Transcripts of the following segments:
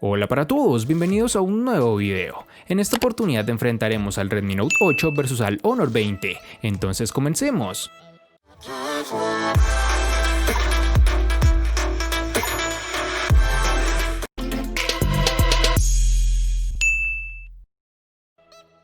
Hola para todos, bienvenidos a un nuevo video. En esta oportunidad enfrentaremos al Redmi Note 8 versus al Honor 20, entonces comencemos.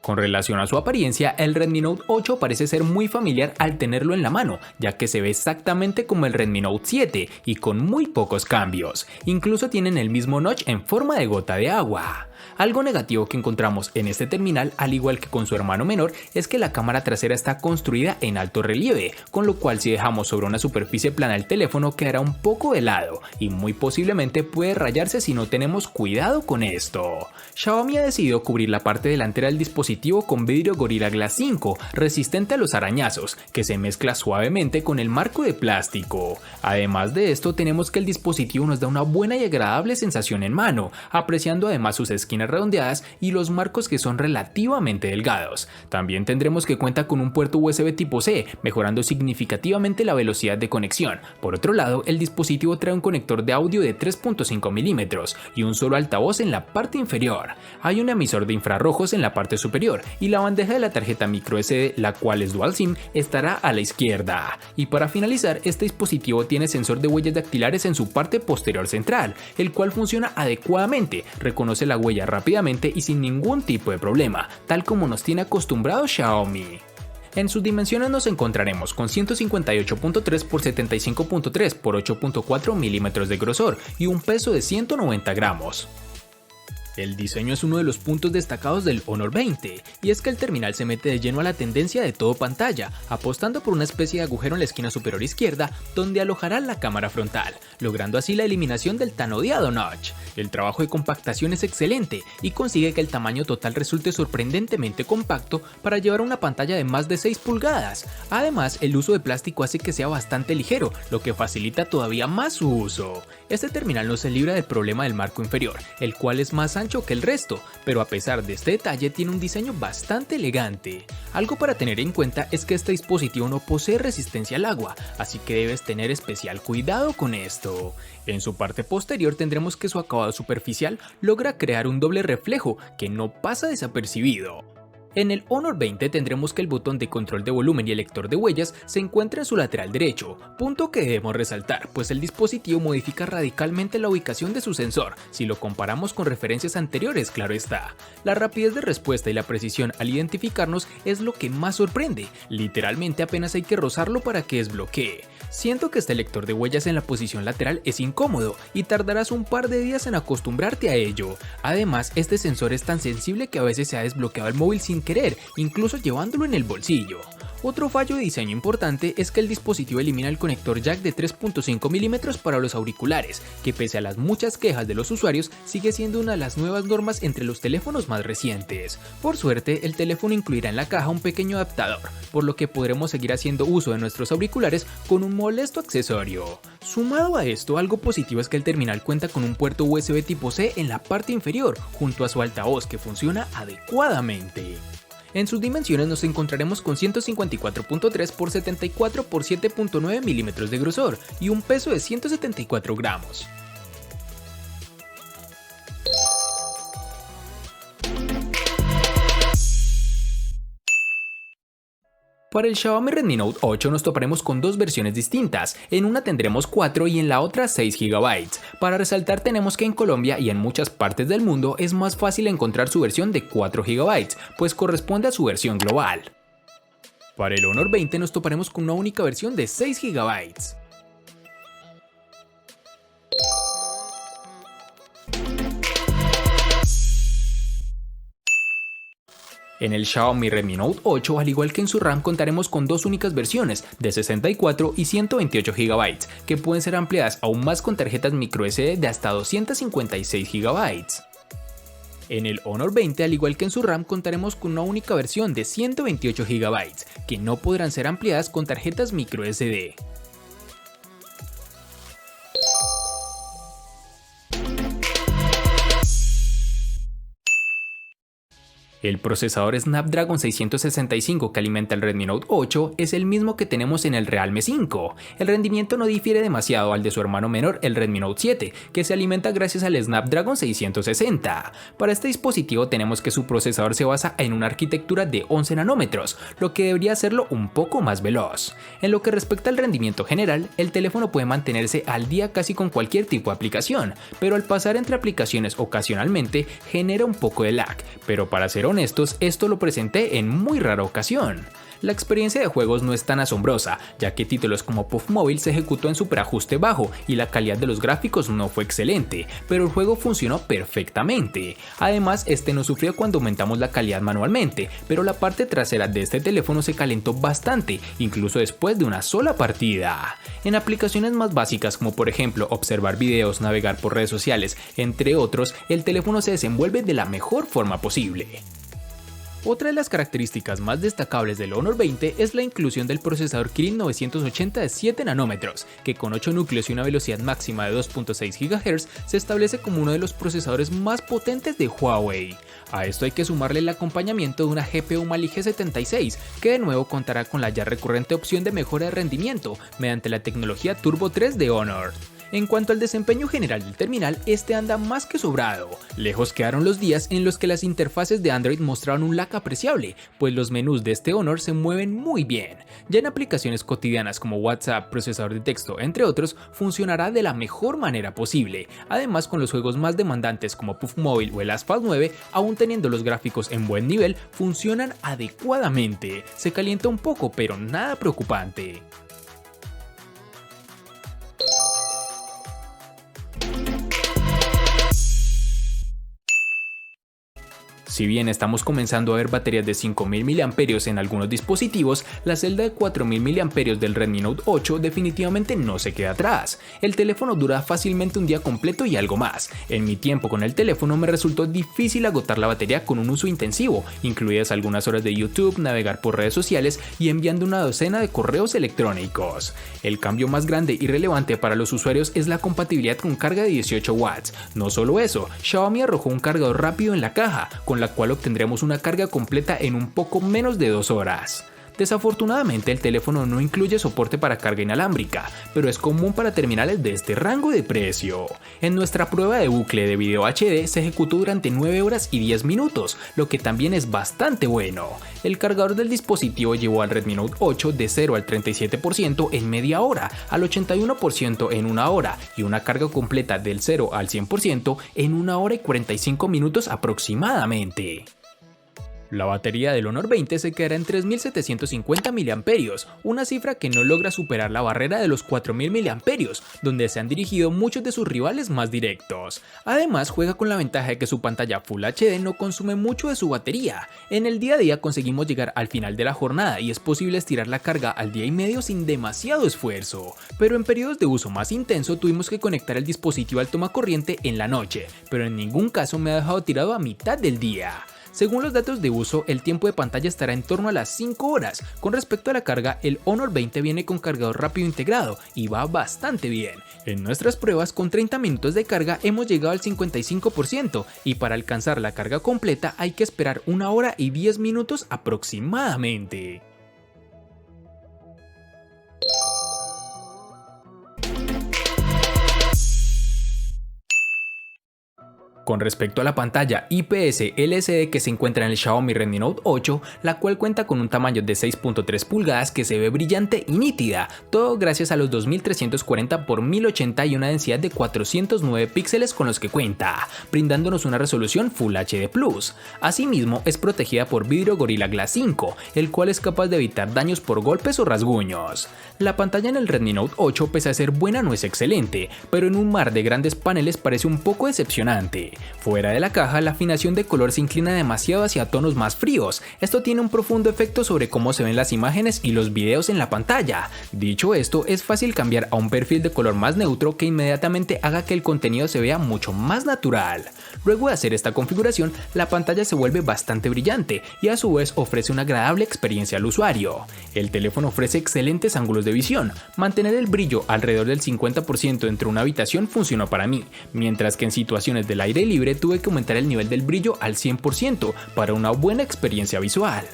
Con relación a su apariencia, el Redmi Note 8 parece ser muy familiar al tenerlo en la mano, ya que se ve exactamente como el Redmi Note 7 y con muy pocos cambios. Incluso tienen el mismo notch en forma de gota de agua. Algo negativo que encontramos en este terminal, al igual que con su hermano menor, es que la cámara trasera está construida en alto relieve, con lo cual si dejamos sobre una superficie plana el teléfono quedará un poco de lado y muy posiblemente puede rayarse si no tenemos cuidado con esto. Xiaomi ha decidido cubrir la parte delantera del dispositivo con vidrio Gorilla Glass 5, resistente a los arañazos, que se mezcla suavemente con el marco de plástico. Además de esto, tenemos que el dispositivo nos da una buena y agradable sensación en mano, apreciando además sus esquinas redondeadas y los marcos que son relativamente delgados. También tendremos que cuenta con un puerto USB tipo C, mejorando significativamente la velocidad de conexión. Por otro lado, el dispositivo trae un conector de audio de 3.5 mm y un solo altavoz en la parte inferior. Hay un emisor de infrarrojos en la parte superior y la bandeja de la tarjeta microSD, la cual es dual SIM, estará a la izquierda. Y para finalizar, este dispositivo tiene sensor de huellas dactilares en su parte posterior central, el cual funciona adecuadamente, reconoce la huella rápidamente y sin ningún tipo de problema, tal como nos tiene acostumbrados Xiaomi. En sus dimensiones nos encontraremos con 158.3 x 75.3 x 8.4 milímetros de grosor y un peso de 190 gramos. El diseño es uno de los puntos destacados del Honor 20, y es que el terminal se mete de lleno a la tendencia de todo pantalla, apostando por una especie de agujero en la esquina superior izquierda donde alojará la cámara frontal, logrando así la eliminación del tan odiado notch. El trabajo de compactación es excelente y consigue que el tamaño total resulte sorprendentemente compacto para llevar una pantalla de más de 6 pulgadas. Además, el uso de plástico hace que sea bastante ligero, lo que facilita todavía más su uso. Este terminal no se libra del problema del marco inferior, el cual es más ancho que el resto, pero a pesar de este detalle tiene un diseño bastante elegante. Algo para tener en cuenta es que este dispositivo no posee resistencia al agua, así que debes tener especial cuidado con esto. En su parte posterior tendremos que su acabado superficial logra crear un doble reflejo que no pasa desapercibido. En el Honor 20 tendremos que el botón de control de volumen y el lector de huellas se encuentra en su lateral derecho, punto que debemos resaltar, pues el dispositivo modifica radicalmente la ubicación de su sensor, si lo comparamos con referencias anteriores, claro está. La rapidez de respuesta y la precisión al identificarnos es lo que más sorprende, literalmente apenas hay que rozarlo para que desbloquee. Siento que este lector de huellas en la posición lateral es incómodo y tardarás un par de días en acostumbrarte a ello. Además, este sensor es tan sensible que a veces se ha desbloqueado el móvil sin querer, incluso llevándolo en el bolsillo. Otro fallo de diseño importante es que el dispositivo elimina el conector jack de 3.5 mm para los auriculares, que pese a las muchas quejas de los usuarios, sigue siendo una de las nuevas normas entre los teléfonos más recientes. Por suerte, el teléfono incluirá en la caja un pequeño adaptador, por lo que podremos seguir haciendo uso de nuestros auriculares con un molesto accesorio. Sumado a esto, algo positivo es que el terminal cuenta con un puerto USB tipo C en la parte inferior, junto a su altavoz que funciona adecuadamente. En sus dimensiones nos encontraremos con 154.3 x 74 x 7.9 milímetros de grosor y un peso de 174 gramos. Para el Xiaomi Redmi Note 8 nos toparemos con dos versiones distintas, en una tendremos 4 y en la otra 6 GB. Para resaltar tenemos que en Colombia y en muchas partes del mundo es más fácil encontrar su versión de 4 GB, pues corresponde a su versión global. Para el Honor 20 nos toparemos con una única versión de 6 GB. En el Xiaomi Redmi Note 8, al igual que en su RAM, contaremos con dos únicas versiones, de 64 y 128 GB, que pueden ser ampliadas aún más con tarjetas microSD de hasta 256 GB. En el Honor 20, al igual que en su RAM, contaremos con una única versión de 128 GB, que no podrán ser ampliadas con tarjetas microSD. El procesador Snapdragon 665 que alimenta el Redmi Note 8 es el mismo que tenemos en el Realme 5. El rendimiento no difiere demasiado al de su hermano menor, el Redmi Note 7, que se alimenta gracias al Snapdragon 660. Para este dispositivo tenemos que su procesador se basa en una arquitectura de 11 nanómetros, lo que debería hacerlo un poco más veloz. En lo que respecta al rendimiento general, el teléfono puede mantenerse al día casi con cualquier tipo de aplicación, pero al pasar entre aplicaciones ocasionalmente genera un poco de lag, pero para ser honestos, esto lo presenté en muy rara ocasión. La experiencia de juegos no es tan asombrosa, ya que títulos como Puff Mobile se ejecutó en superajuste bajo y la calidad de los gráficos no fue excelente, pero el juego funcionó perfectamente. Además, este no sufrió cuando aumentamos la calidad manualmente, pero la parte trasera de este teléfono se calentó bastante, incluso después de una sola partida. En aplicaciones más básicas como por ejemplo observar videos, navegar por redes sociales, entre otros, el teléfono se desenvuelve de la mejor forma posible. Otra de las características más destacables del Honor 20 es la inclusión del procesador Kirin 980 de 7 nanómetros, que con 8 núcleos y una velocidad máxima de 2.6 GHz se establece como uno de los procesadores más potentes de Huawei. A esto hay que sumarle el acompañamiento de una GPU Mali G76, que de nuevo contará con la ya recurrente opción de mejora de rendimiento mediante la tecnología Turbo 3 de Honor. En cuanto al desempeño general del terminal, este anda más que sobrado. Lejos quedaron los días en los que las interfaces de Android mostraron un lag apreciable, pues los menús de este Honor se mueven muy bien. Ya en aplicaciones cotidianas como WhatsApp, procesador de texto, entre otros, funcionará de la mejor manera posible. Además, con los juegos más demandantes como Puff Mobile o el Asphalt 9, aún teniendo los gráficos en buen nivel, funcionan adecuadamente. Se calienta un poco, pero nada preocupante. Si bien estamos comenzando a ver baterías de 5000 mAh en algunos dispositivos, la celda de 4000 mAh del Redmi Note 8 definitivamente no se queda atrás. El teléfono dura fácilmente un día completo y algo más. En mi tiempo con el teléfono me resultó difícil agotar la batería con un uso intensivo, incluidas algunas horas de YouTube, navegar por redes sociales y enviando una docena de correos electrónicos. El cambio más grande y relevante para los usuarios es la compatibilidad con carga de 18 watts. No solo eso, Xiaomi arrojó un cargador rápido en la caja, con la cual obtendremos una carga completa en un poco menos de 2 horas. Desafortunadamente el teléfono no incluye soporte para carga inalámbrica, pero es común para terminales de este rango de precio. En nuestra prueba de bucle de video HD se ejecutó durante 9 horas y 10 minutos, lo que también es bastante bueno. El cargador del dispositivo llevó al Redmi Note 8 de 0 al 37% en media hora, al 81% en 1 hora y una carga completa del 0 al 100% en 1 hora y 45 minutos aproximadamente. La batería del Honor 20 se quedará en 3750 mAh, una cifra que no logra superar la barrera de los 4000 mAh, donde se han dirigido muchos de sus rivales más directos. Además, juega con la ventaja de que su pantalla Full HD no consume mucho de su batería. En el día a día conseguimos llegar al final de la jornada y es posible estirar la carga al día y medio sin demasiado esfuerzo, pero en periodos de uso más intenso tuvimos que conectar el dispositivo al tomacorriente en la noche, pero en ningún caso me ha dejado tirado a mitad del día. Según los datos de uso, el tiempo de pantalla estará en torno a las 5 horas. Con respecto a la carga, el Honor 20 viene con cargador rápido integrado y va bastante bien. En nuestras pruebas, con 30 minutos de carga hemos llegado al 55% y para alcanzar la carga completa hay que esperar 1 hora y 10 minutos aproximadamente. Con respecto a la pantalla IPS LCD que se encuentra en el Xiaomi Redmi Note 8, la cual cuenta con un tamaño de 6.3 pulgadas que se ve brillante y nítida, todo gracias a los 2340 x 1080 y una densidad de 409 píxeles con los que cuenta, brindándonos una resolución Full HD+. Asimismo, es protegida por vidrio Gorilla Glass 5, el cual es capaz de evitar daños por golpes o rasguños. La pantalla en el Redmi Note 8, pese a ser buena, no es excelente, pero en un mar de grandes paneles parece un poco decepcionante. Fuera de la caja, la afinación de color se inclina demasiado hacia tonos más fríos. Esto tiene un profundo efecto sobre cómo se ven las imágenes y los videos en la pantalla. Dicho esto, es fácil cambiar a un perfil de color más neutro que inmediatamente haga que el contenido se vea mucho más natural. Luego de hacer esta configuración, la pantalla se vuelve bastante brillante y a su vez ofrece una agradable experiencia al usuario. El teléfono ofrece excelentes ángulos de visión. Mantener el brillo alrededor del 50% dentro de una habitación funcionó para mí, mientras que en situaciones del aire aire libre tuve que aumentar el nivel del brillo al 100% para una buena experiencia visual.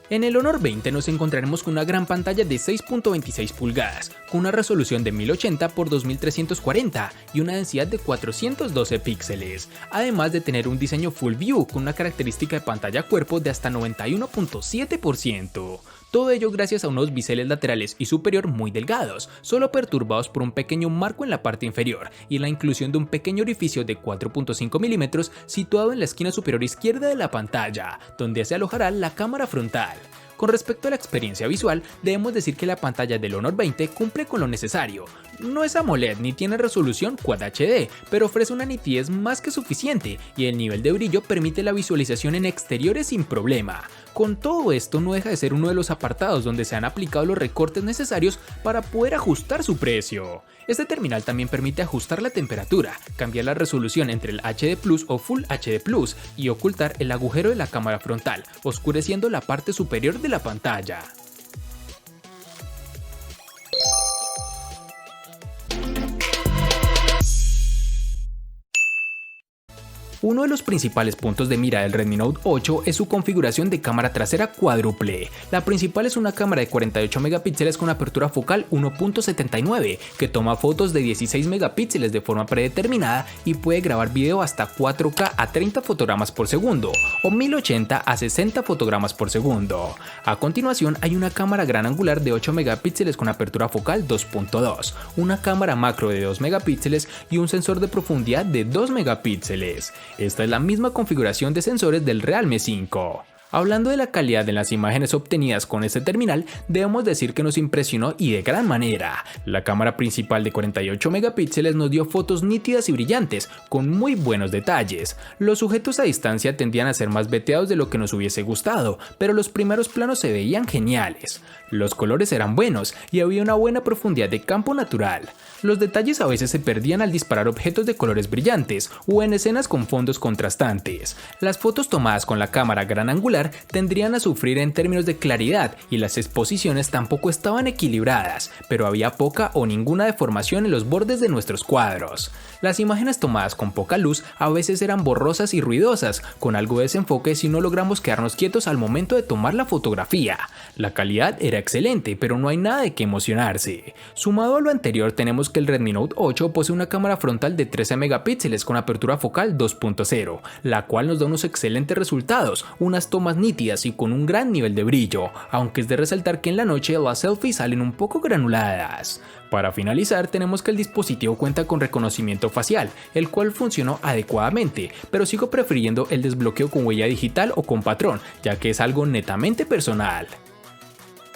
En el Honor 20 nos encontraremos con una gran pantalla de 6.26 pulgadas, con una resolución de 1080 x 2340 y una densidad de 412 píxeles, además de tener un diseño Full View con una característica de pantalla cuerpo de hasta 91.7%. Todo ello gracias a unos biseles laterales y superior muy delgados, solo perturbados por un pequeño marco en la parte inferior y la inclusión de un pequeño orificio de 4.5 mm situado en la esquina superior izquierda de la pantalla, donde se alojará la cámara frontal. Con respecto a la experiencia visual, debemos decir que la pantalla del Honor 20 cumple con lo necesario. No es AMOLED ni tiene resolución Quad HD, pero ofrece una nitidez más que suficiente y el nivel de brillo permite la visualización en exteriores sin problema. Con todo esto no deja de ser uno de los apartados donde se han aplicado los recortes necesarios para poder ajustar su precio. Este terminal también permite ajustar la temperatura, cambiar la resolución entre el HD Plus o Full HD Plus y ocultar el agujero de la cámara frontal, oscureciendo la parte superior de la pantalla. Uno de los principales puntos de mira del Redmi Note 8 es su configuración de cámara trasera cuádruple. La principal es una cámara de 48 megapíxeles con apertura focal 1.79 que toma fotos de 16 megapíxeles de forma predeterminada y puede grabar video hasta 4K a 30 fotogramas por segundo o 1080 a 60 fotogramas por segundo. A continuación hay una cámara gran angular de 8 megapíxeles con apertura focal 2.2, una cámara macro de 2 megapíxeles y un sensor de profundidad de 2 megapíxeles. Esta es la misma configuración de sensores del Realme 5. Hablando de la calidad de las imágenes obtenidas con este terminal, debemos decir que nos impresionó y de gran manera. La cámara principal de 48 megapíxeles nos dio fotos nítidas y brillantes, con muy buenos detalles. Los sujetos a distancia tendían a ser más veteados de lo que nos hubiese gustado, pero los primeros planos se veían geniales. Los colores eran buenos y había una buena profundidad de campo natural. Los detalles a veces se perdían al disparar objetos de colores brillantes o en escenas con fondos contrastantes. Las fotos tomadas con la cámara gran angular tendrían a sufrir en términos de claridad y las exposiciones tampoco estaban equilibradas, pero había poca o ninguna deformación en los bordes de nuestros cuadros. Las imágenes tomadas con poca luz a veces eran borrosas y ruidosas, con algo de desenfoque si no logramos quedarnos quietos al momento de tomar la fotografía. La calidad era excelente, pero no hay nada de qué emocionarse. Sumado a lo anterior, tenemos que el Redmi Note 8 posee una cámara frontal de 13 megapíxeles con apertura focal 2.0, la cual nos da unos excelentes resultados, unas tomas nítidas y con un gran nivel de brillo, aunque es de resaltar que en la noche las selfies salen un poco granuladas. Para finalizar, tenemos que el dispositivo cuenta con reconocimiento facial, el cual funcionó adecuadamente, pero sigo prefiriendo el desbloqueo con huella digital o con patrón, ya que es algo netamente personal.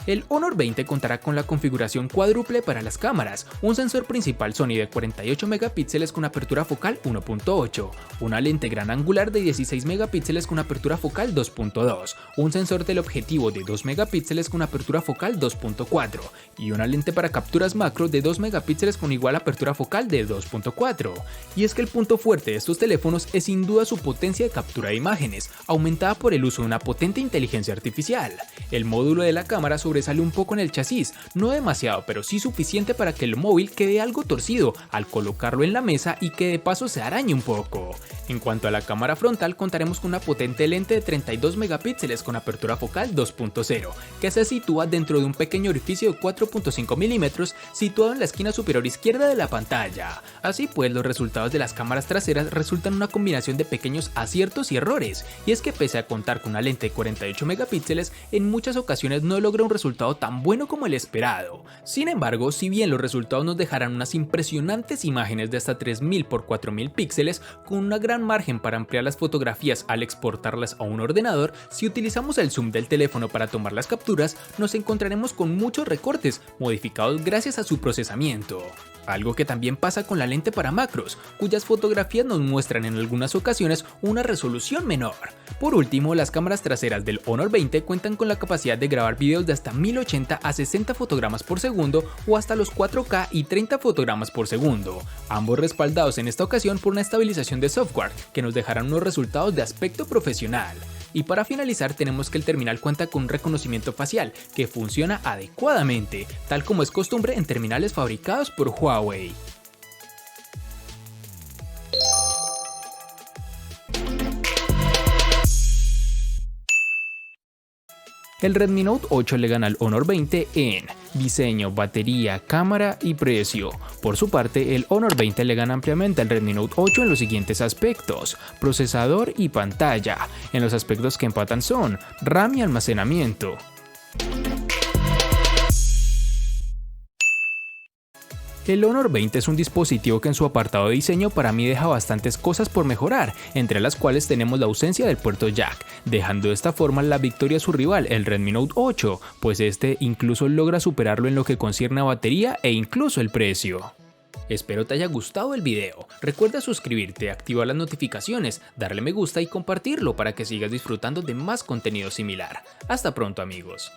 El Honor 20 contará con la configuración cuádruple para las cámaras, un sensor principal Sony de 48 megapíxeles con apertura focal 1.8, una lente gran angular de 16 megapíxeles con apertura focal 2.2, un sensor teleobjetivo de 2 megapíxeles con apertura focal 2.4 y una lente para capturas macro de 2 megapíxeles con igual apertura focal de 2.4. Y es que el punto fuerte de estos teléfonos es sin duda su potencia de captura de imágenes, aumentada por el uso de una potente inteligencia artificial. El módulo de la cámara sobresale un poco en el chasis, no demasiado, pero sí suficiente para que el móvil quede algo torcido al colocarlo en la mesa y que de paso se arañe un poco. En cuanto a la cámara frontal, contaremos con una potente lente de 32 megapíxeles con apertura focal 2.0, que se sitúa dentro de un pequeño orificio de 4.5 milímetros situado en la esquina superior izquierda de la pantalla. Así pues, los resultados de las cámaras traseras resultan una combinación de pequeños aciertos y errores, y es que pese a contar con una lente de 48 megapíxeles, en muchas ocasiones no logra un resultado tan bueno como el esperado. Sin embargo, si bien los resultados nos dejarán unas impresionantes imágenes de hasta 3000 x 4000 píxeles, con una gran margen para ampliar las fotografías al exportarlas a un ordenador, si utilizamos el zoom del teléfono para tomar las capturas, nos encontraremos con muchos recortes modificados gracias a su procesamiento. Algo que también pasa con la lente para macros, cuyas fotografías nos muestran en algunas ocasiones una resolución menor. Por último, las cámaras traseras del Honor 20 cuentan con la capacidad de grabar videos de hasta 1080 a 60 fotogramas por segundo o hasta los 4K y 30 fotogramas por segundo, ambos respaldados en esta ocasión por una estabilización de software que nos dejarán unos resultados de aspecto profesional. Y para finalizar, tenemos que el terminal cuenta con un reconocimiento facial que funciona adecuadamente, tal como es costumbre en terminales fabricados por Huawei. El Redmi Note 8 le gana al Honor 20 en diseño, batería, cámara y precio. Por su parte, el Honor 20 le gana ampliamente al Redmi Note 8 en los siguientes aspectos: procesador y pantalla. En los aspectos que empatan son RAM y almacenamiento. El Honor 20 es un dispositivo que en su apartado de diseño para mí deja bastantes cosas por mejorar, entre las cuales tenemos la ausencia del puerto jack, dejando de esta forma la victoria a su rival, el Redmi Note 8, pues este incluso logra superarlo en lo que concierne a batería e incluso el precio. Espero te haya gustado el video. Recuerda suscribirte, activar las notificaciones, darle me gusta y compartirlo para que sigas disfrutando de más contenido similar. Hasta pronto, amigos.